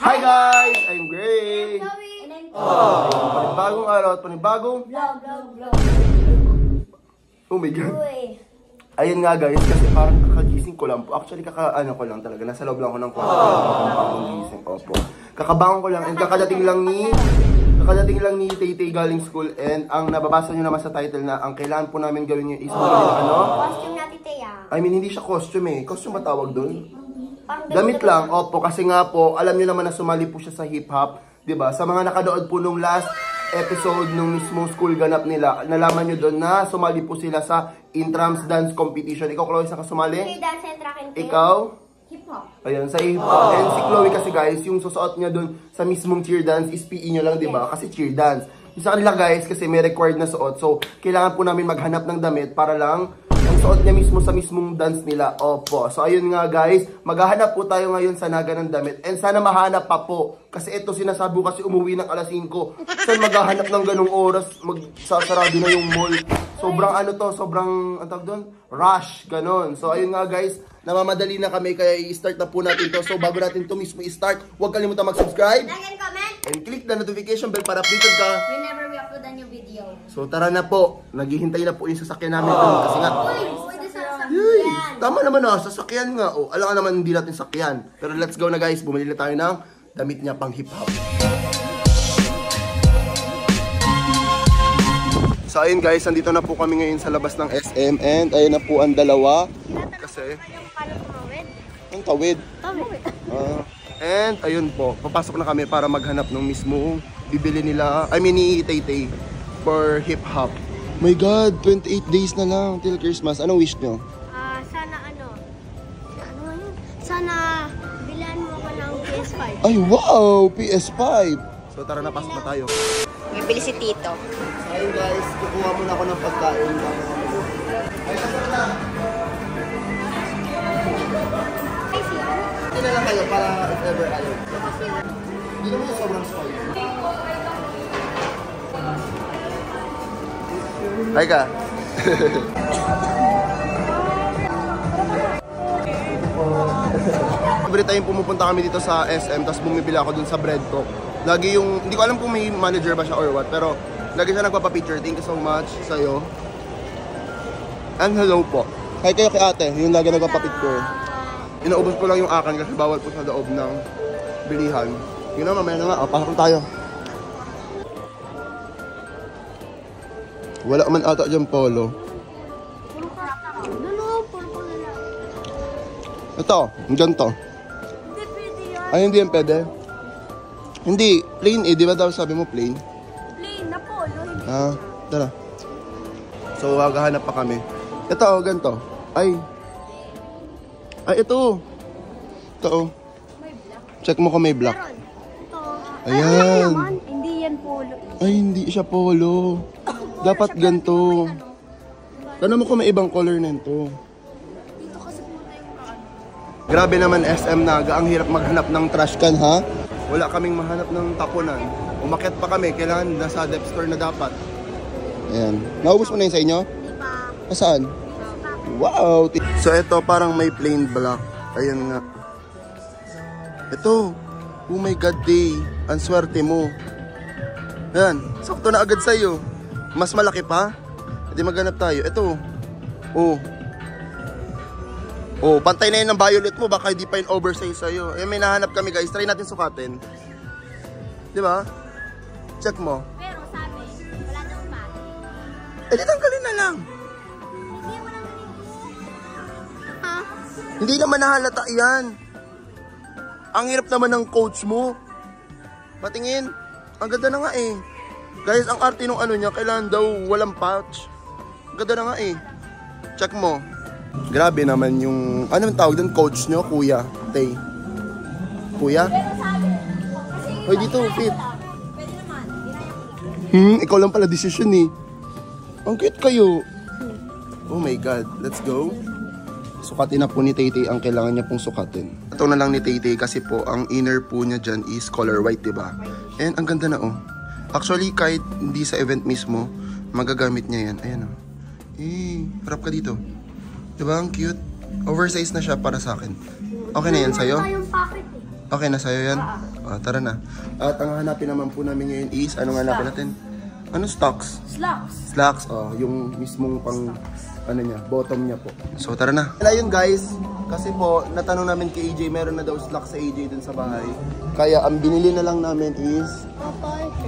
Hi guys! I'm Gray! Panibagong araw at panibagong vlog. Oh my God! Ayun nga guys, kasi parang kakagising ko lang po. Actually, kakaano ko lang talaga. Nasa loob lang ko ng kwarto. Akong gising. Opo. Kakabangon ko lang and kakadating lang ni Tay galing school. And ang nababasa nyo naman sa title na ang kailangan po namin gawin yung is Costume natin, Teya. I mean, hindi siya costume eh. Costume ba tawag doon? Damit lang, opo, kasi nga po, alam niyo naman na sumali po siya sa hip-hop, 'di ba? Sa mga nakanood po nung last episode nung mismong school ganap nila, nalaman niyo doon na sumali po sila sa Intrams Dance Competition. Ikaw, Chloe, saan ka sumali? Dance and track and field. Ikaw? Hip-hop. Ayun, sa hip-hop. And si Chloe kasi guys, yung susuot niya doon sa mismong cheer dance is PE niyo lang, 'di ba? Kasi cheer dance. Yung sa kanila guys, kasi may required na suot. So, kailangan po namin maghanap ng damit para lang ang suot niya mismo sa mismong dance nila. Opo. So, ayun nga guys. Maghahanap po tayo ngayon sa Naga ng damit. And sana mahanap pa po. Kasi ito sinasabi ko kasi umuwi ng alas 5. Saan maghahanap ng ganung oras? Magsasarado na yung mall. Sobrang ano to, sobrang, ang tawag doon? Rush. Ganon. So, ayun nga guys. Namamadali na kami kaya i-start na po natin to. So, bago natin to mismo i-start, huwag kalimutan mag-subscribe. Like and comment. And click the notification bell para updated ka. Whenever we upload a new video. So, tara na po. Naghihintay na po yung sasakyan namin doon. Kasi nga, Pwede sa yay! sasakyan. Tama naman na, sasakyan nga. Oh, alam ka naman hindi natin sakyan. Pero let's go na guys, bumili na tayo ng damit niya pang hip-hop. So ayun guys, andito na po kami ngayon sa labas ng SM. And ayun na po ang dalawa. Kasi, ang tawid. And ayun po, papasok na kami para maghanap ng mismo bibili nila, I mean ni Tay for hip-hop. My God, 28 days na lang till Christmas. Anong wish nyo? Sana sana bilan mo ako ng PS5. Ay, wow! PS5! So, tara na, pasok na tayo. Bibili si Tito. So, ayun guys, kukuha muna ako ng pagkain. Ay, pasok na! Hindi na lang kayo para if ever ayaw. Hindi naman yung sobrang spicy. Ay ka! Every time pumupunta kami dito sa SM, tapos bumibili ako dun sa bread ko. Lagi yung, hindi ko alam kung may manager ba siya or what, pero lagi siya nagpapapicture. Thank you so much sa'yo. And hello po. Hi kayo kay ate, yung lagi nagpapapicture. Inaubos ko lang yung akin kasi bawal po sa loob ng bilihan. Yun na, mamaya na nga. O, pasok tayo. Wala man ata dyan polo. Ito, yung ganito. Hindi pwede yan. Ay, hindi yan pwede. Hindi, plain eh. Di ba daw sabi mo plain? Plain na polo. Tara. So, maghahanap pa kami. Ito, ganito. Ay, ito. Ito, oh. Check mo kung may black. Ito. Ayan. Hindi yan polo. Ay, hindi siya polo. Dapat ganito. Tanong mo kung may ibang color na ito. Dito kasi pumunta yung Grabe naman SM Naga. Ang hirap maghanap ng trash can, ha? Wala kaming mahanap ng tapunan. Umakyat pa kami. Kailangan nasa depth store na dapat. Ayan. Naubos mo na yun sa inyo? Hindi pa. Saan? Wow! So, ito parang may plain black. Ayan nga. Ito. Oh my God, Day. Ang swerte mo. Ayan. Sakto na agad sa'yo. Mas malaki pa? Hindi maghanap tayo. Ito. Oh. Oh, pantay na yun ng violet mo. Baka hindi pa yun oversize sa'yo. Eh, may nahanap kami guys. Try natin sukatin. Di ba? Check mo. Pero sabi, wala daw pa. Eh, di tanggalin na lang. Hindi mo nang ganito. Ha? Hindi naman nahalata yan. Ang hirap naman ng coach mo. Patingin. Ang ganda na nga eh. Guys, ang arte nung ano niya, kailangan daw walang patch. Ang ganda na nga eh. Check mo. Grabe naman yung, ano yung tawag doon? Coach nyo, Kuya Tay. Kuya? Pero sabi, kasi Hoy, dito, fit. pwede naman. Ikaw lang pala decision eh. Ang cute kayo. Oh my God, let's go. Sukatin na po ni Tay ang kailangan niya pong sukatin. Ito na lang ni Tay kasi po, ang inner po niya dyan is color white, diba? And ang ganda na oh. Actually, kahit hindi sa event mismo, magagamit niya yan. Ayan oh. Harap ka dito. Diba? Ang cute. Oversize na siya para sa akin. Okay na yan sa'yo? Yung packet eh. Okay na sa'yo yan? Tara na. At ang hanapin naman po namin ngayon is, anong hanapin natin? Ano stocks? Slacks, yung mismong pang, ano niya, bottom niya po. So tara na. Ayun guys, kasi po, natanong namin kay AJ, meron na daw slacks sa AJ dun sa bahay. Kaya ang binili na lang namin is,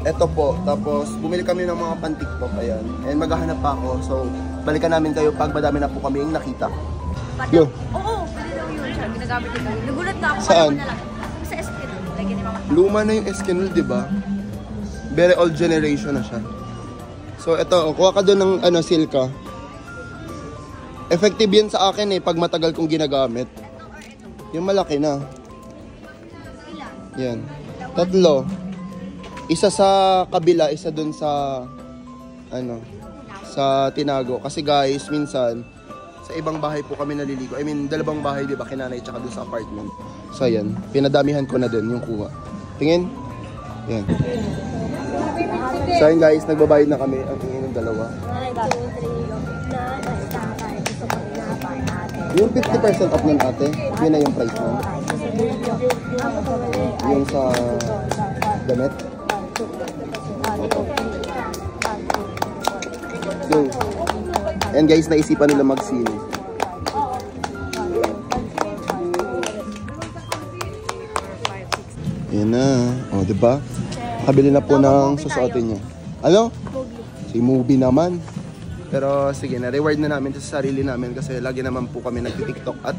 eto po. Tapos bumili kami ng mga pan-TikTok, ayan. And maghahanap pa ako, so balikan namin kayo pag madami na po kami yung nakita. Yo. Oo, pwede daw yun siya. Ginagamit nila. Nagulat na ako. Saan? Na lang. Sa Eskinol. Lagi ni Mama. Luma na yung Eskinol, di ba? Very old generation na siya. So ito, kuha ka doon ng ano, silka. Effective yan sa akin pag matagal kong ginagamit. Yung malaki na. Yan. 3. Isa sa kabila, isa doon sa ano, sa Tinago. Kasi guys, minsan sa ibang bahay po kami naliligo. I mean, 2 bahay, di ba? Kinanay tsaka doon sa apartment. So yan, pinadamihan ko na din yung kuha. Tingin. Yan. So yun guys, nagbabayad na kami. Ang tingin ng 2. Yung 50% off nun ate, yun na yung price nun. Yung sa damit. So, and guys, naisipan nila magsili. Yan na. O, diba? Kabili na po ng susuotin niya. Ano? Si movie naman. Pero sige, na-reward na namin sa sarili namin kasi lagi naman po kami nag-TikTok at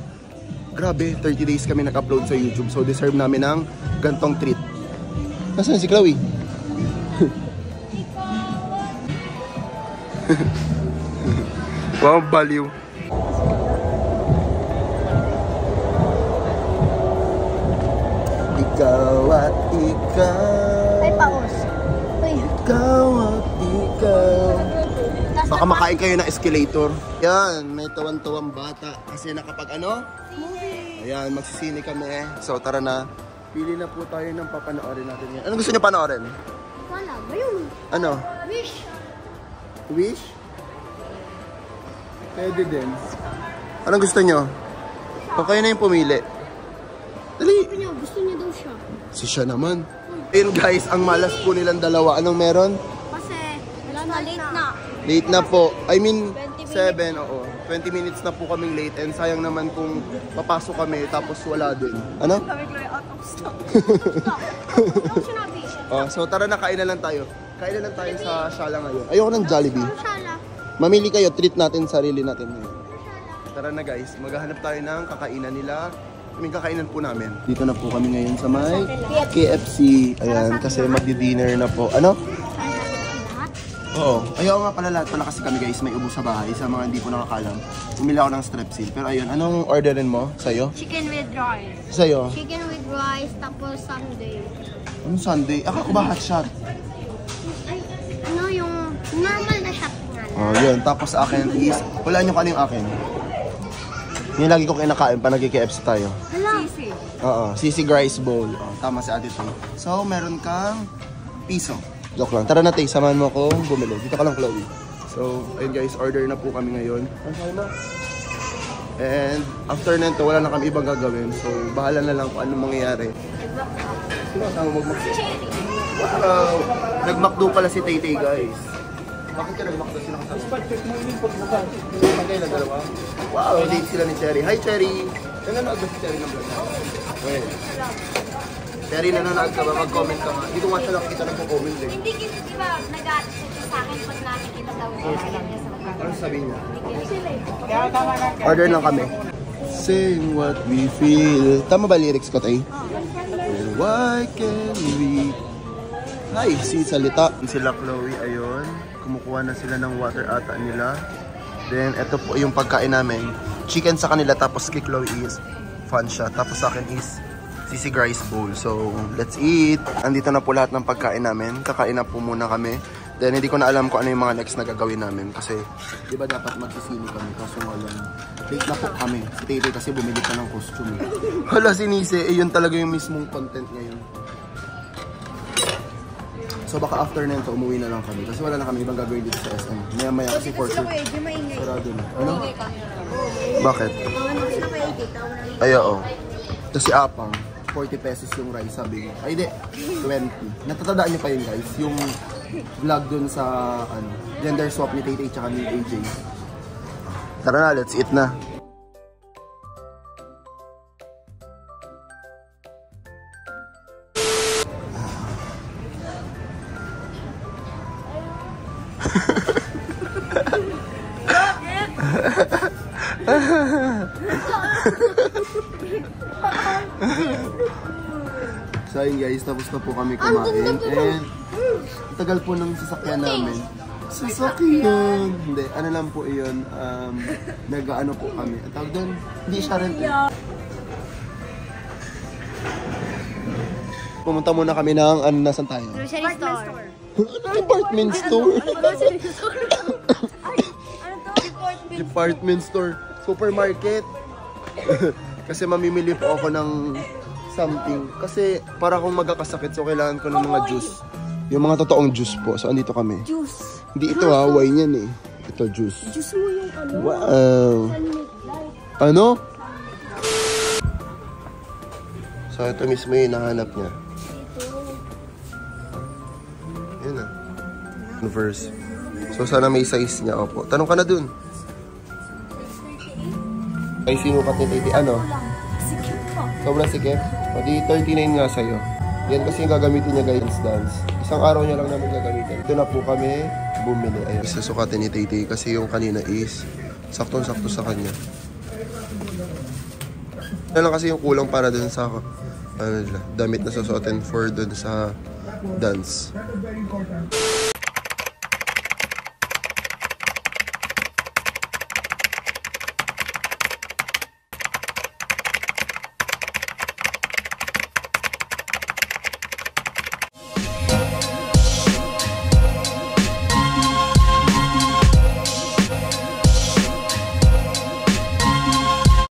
grabe, 30 days kami nag-upload sa YouTube. So deserve namin ng gantong treat. Nasaan si Chloe? Wow, baliw. Ikaw at ikaw. Ay, paos. Uy. Ikaw at ikaw. Baka makain kayo ng escalator. Yan, may tawan-tawang bata. Kasi nakapag ano? Movie. Ayan, magsisini kami. So tara na. Pili na po tayo ng papanoorin natin yan. Anong gusto nyo panoorin? Wala ba yun? Ano? Wish. Wish? Pwede din. Anong gusto nyo? O kayo na yung pumili. Dali. Gusto niya daw siya. Si siya naman. Ayun guys, ang malas po nilang 2. Anong meron? Kasi, wala na, late na. Late na po. I mean, 20 7, oo. 20 minutes na po kaming late and sayang naman kung papasok kami tapos wala din. Ano? Kami ko out of stock. Ano sinabi? So tara na, kain na lang tayo. Kain na lang tayo sa Shala ngayon. Ayoko ng Jollibee. Shala. Mamili kayo, treat natin sarili natin ngayon. Tara na guys, maghahanap tayo ng kakainan nila. May kakainan po namin. Dito na po kami ngayon sa may KFC. Ayan, kasi magdi-dinner na po. Ano? Oo. Ayaw nga pala, lahat pala kasi kami guys, may ubo sa bahay. Sa mga hindi po nakakalam. Bumili ako ng strepsil. Pero ayun, anong orderin mo? Sa'yo? Chicken with rice. Sa'yo? Chicken with rice, tapos sundae. Anong Sunday? Ako ba hot shot? Ay, ano yung normal na shot nga lang. Oh, yun. Tapos sa akin is, wala nyo kung ano yung akin. Yung lagi ko kinakain pa nag-KFC tayo. Hala. Sisi. Oo, sisig rice bowl. Oh, tama si Ate Tay. So, meron kang piso. Joke lang. Tara na, Tay. Samahan mo akong bumili. Dito ka lang, Chloe. So, ayun guys. Order na po kami ngayon. And after nito, wala na kami ibang gagawin. So, bahala na lang kung anong mangyayari. Sino kasama mag-McDo? Wow! Nag-McDo pala si Tay Tay, guys. Bakit ka nag-McDo sila kasama? Magkaya na 2. Wow! Date sila ni Cherry. Hi, Cherry! Nanonood ba si Cherry ng vlog? Well, Cherry, nanonood ka ba? Mag-comment ka nga. Dito nga siya nakikita ng comment eh. Hindi kasi di ba nag-attitude siya sa akin pag nakikita daw niya niya sa mga. Ano sabihin niya? Order lang kami. Sing what we feel. Tama ba lyrics ko, Tay? And why can we... Hi, si Salita. Sila Chloe, ayun. Kumukuha na sila ng water ata nila. Then, ito po yung pagkain namin. Chicken sa kanila, tapos kay Chloe is fun siya. Tapos sa akin is sisig rice bowl. So, let's eat. Andito na po lahat ng pagkain namin. Kakain na po muna kami. Then, hindi ko na alam kung ano yung mga next na gagawin namin. Kasi, di ba dapat magsisini kami? Kaso wala. Late na po kami. Si Tete kasi bumili pa ng costume. Hala, sinisi. Eh, yun talaga yung mismong content ngayon. So, baka after na ito, umuwi na lang kami. Kasi wala na kami ibang gagawin dito sa SM. Maya-maya kasi for sure. Sarado na. Ano? Bakit? Ay, oo. Ito si Apang. 40 pesos yung rice, sabi ko. Ay, di, 20. Natatandaan niyo pa yun, guys, yung vlog dun sa, gender swap ni Tay Tay tsaka ni AJ. Tara na, let's eat na. So ayun guys, tapos na po kami kumain. And tagal po ng sasakyan namin. Sasakyan! Hindi, ano lang po yun. Nag-ano po kami. Ang tawag doon, hindi siya rent. Pumunta muna kami ng, nasan tayo? Grocery store. Department store. Grocery store. Ay, ano to? Department store. Supermarket. Kasi mamimili po ako ng something. Kasi para kung magkakasakit, so kailangan ko ng mga juice. Yung mga totoong juice po. So andito kami. Juice. Hindi ito ha, wine yan eh. Ito juice. Juice mo yung ano? Wow. Ano? So ito mismo yung hinahanap niya. Yun na. Converse. So sana may size niya. Opo. Tanong ka na dun. Ay sinukat ni Titi. Ano? Sikip ko. Sobrang sikip? O di 39 nga sa'yo. Yan kasi yung gagamitin niya guys dance. Isang araw niya lang namin gagamitin. Ito na po kami bumili. Ayun. Susukatin ni Titi kasi yung kanina is saktong-sakto sa kanya. Yan lang kasi yung kulang para dun sa damit na susuotin for dun sa dance.